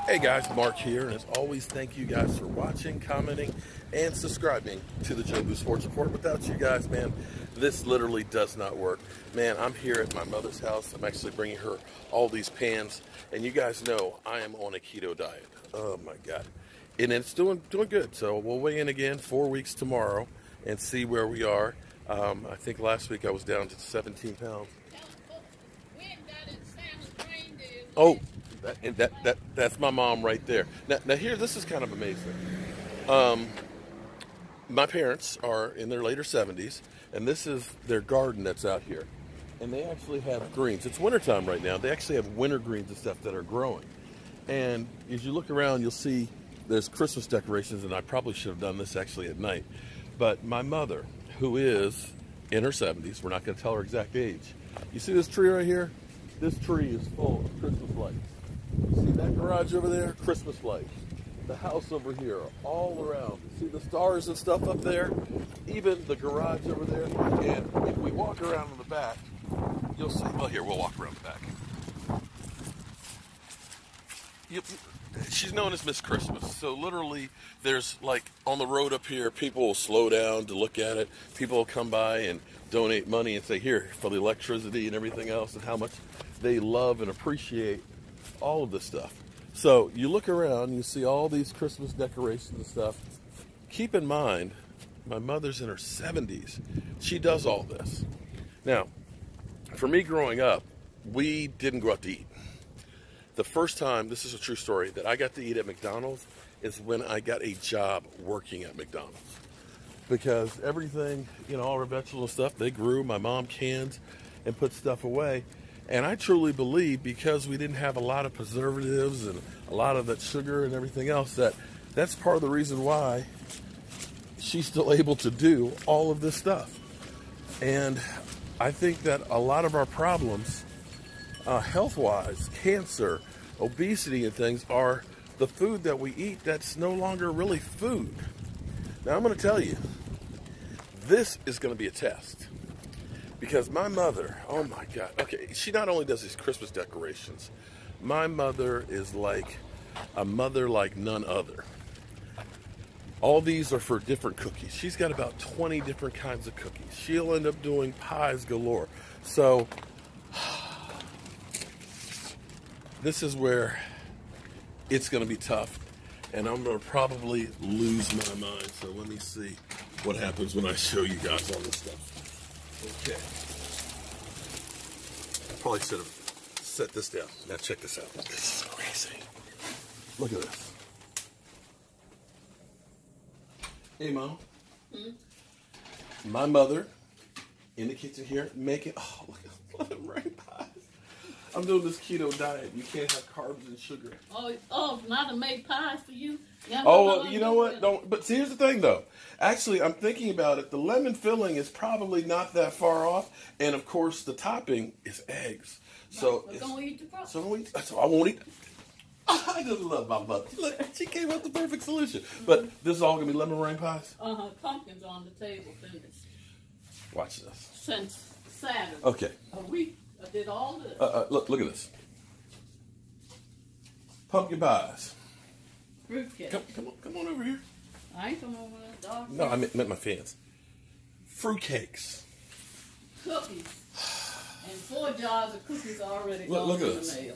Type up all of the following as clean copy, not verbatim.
Hey guys, Mark here, and as always, thank you guys for watching, commenting, and subscribing to the Joe Boo Sports Report. Without you guys, man, this literally does not work. Man, I'm here at my mother's house. I'm actually bringing her all these pans, and you guys know I am on a keto diet. Oh my God. And it's doing good. So we'll weigh in again 4 weeks tomorrow and see where we are. I think last week I was down to 17 pounds. Oh, that's my mom right there. Now here, this is kind of amazing. My parents are in their later 70s, and this is their garden that's out here. And they actually have greens. It's wintertime right now. They actually have winter greens and stuff that are growing. And as you look around, you'll see there's Christmas decorations, and I probably should have done this actually at night. But my mother, who is in her 70s, we're not going to tell her exact age. You see this tree right here? This tree is full of Christmas lights. You see that garage over there? Christmas lights. The house over here, all around. See the stars and stuff up there? Even the garage over there. And if we walk around in the back, you'll see, well, here, we'll walk around the back. She's known as Miss Christmas. So literally, there's like on the road up here, people will slow down to look at it. People will come by and donate money and say, here, for the electricity and everything else, and how much they love and appreciate all of this stuff. So you look around, you see all these Christmas decorations and stuff. Keep in mind, my mother's in her 70s. She does all this. Now, for me growing up, we didn't go out to eat. The first time, this is a true story, that I got to eat at McDonald's is when I got a job working at McDonald's. Because everything, you know, all our vegetables and stuff, they grew. My mom cans and put stuff away. And I truly believe, because we didn't have a lot of preservatives and a lot of that sugar and everything else, that's part of the reason why she's still able to do all of this stuff. And I think that a lot of our problems, health-wise, cancer, obesity and things, are the food that we eat that's no longer really food. Now, I'm going to tell you, this is going to be a test. Because my mother, oh my God, okay, she not only does these Christmas decorations, my mother is like a mother like none other. All these are for different cookies. She's got about 20 different kinds of cookies. She'll end up doing pies galore. So, this is where it's going to be tough, and I'm going to probably lose my mind. So let me see what happens when I show you guys all this stuff. Okay. Probably should have set this down. Now check this out. This is crazy. Look at this. Hey, Mom. My mother in the kitchen here making, oh, look at rain pies. I'm doing this keto diet. You can't have carbs and sugar. Oh, not to make pies for you? Oh, well, you know what? Don't. But see, here's the thing, though. Actually, I'm thinking about it. The lemon filling is probably not that far off, and of course, the topping is eggs. So, don't eat the product. So I won't eat. I just love my mother. Look, she came up with the perfect solution. But this is all gonna be lemon meringue pies. Pumpkins on the table. Finished. Watch this. Since Saturday. Okay. A week. I did all this. Look at this. Pumpkin pies. Fruitcake. Come on over here. I ain't coming over there, dog. No, I meant my fans. Fruitcakes. Cookies. And 4 jars of cookies already gone look at in this. the mail.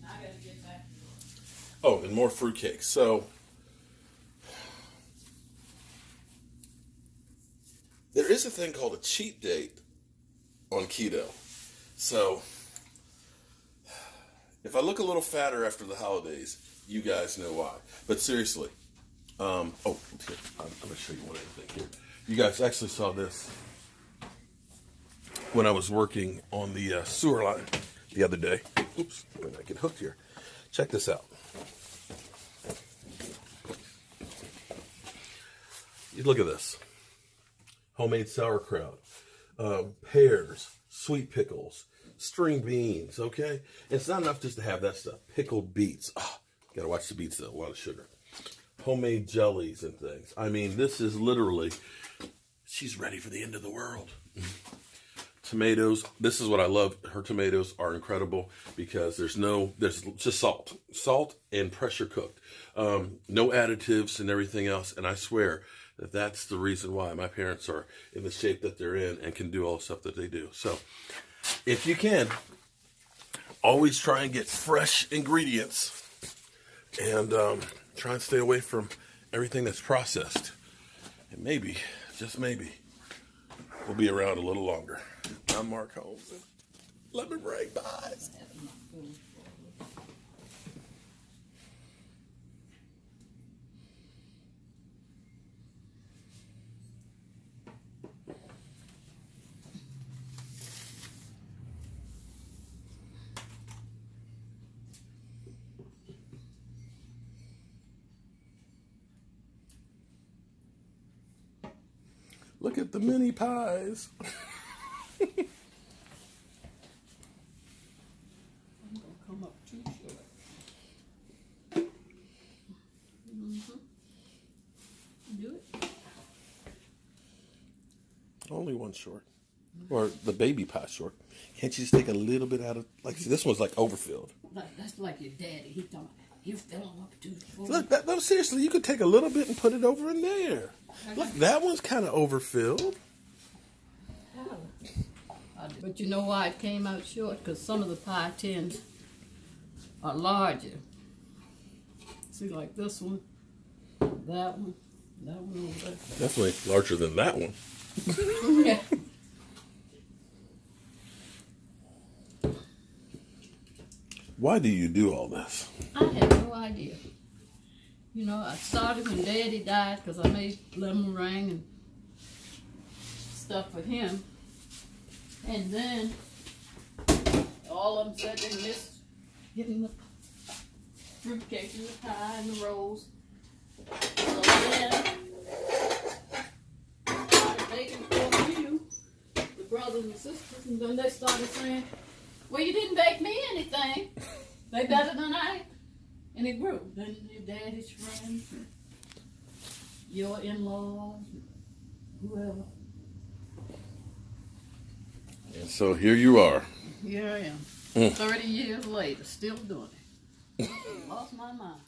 I gotta get back. Oh, and more fruitcakes. So there is a thing called a cheat date on keto. So if I look a little fatter after the holidays, you guys know why. But seriously, here, I'm going to show you one other thing here. You guys actually saw this when I was working on the sewer line the other day. Oops, when I get hooked here. Check this out. You look at this. Homemade sauerkraut, pears, sweet pickles, string beans, okay? It's not enough just to have that stuff. Pickled beets. Oh, gotta watch the beets though, a lot of sugar. Homemade jellies and things. I mean, this is literally, she's ready for the end of the world. tomatoes. This is what I love. Her tomatoes are incredible because there's just salt and pressure cooked. No additives and everything else. And I swear that's the reason why my parents are in the shape that they're in and can do all the stuff that they do. So if you can, always try and get fresh ingredients and try and stay away from everything that's processed. And maybe, just maybe, we'll be around a little longer. I'm Mark Holmes. Let me bring pies. Look at the mini pies. I'm gonna come up too short. Do it. Only one short. Or the baby pie short. Can't you just take a little bit out of, like, see, this one's like overfilled. That's like your daddy. He thought he was filling up too full. Look, no, seriously, you could take a little bit and put it over in there. Look, that one's kind of overfilled. But you know why it came out short? Because some of the pie tins are larger. See, like this one, that one over there. Definitely larger than that one. Yeah. Why do you do all this? I have no idea. You know, I started when Daddy died because I made lemon meringue and stuff for him. And then all of them said they missed getting the fruitcake and the pie and the rolls. So then I started baking for a few, the brothers and sisters, and then they started saying, well, you didn't bake me anything. They better than I. And it grew. Then your daddy's friends, and your in-laws, and whoever. And so here you are. Here I am. 30 years later, still doing it. Lost my mind.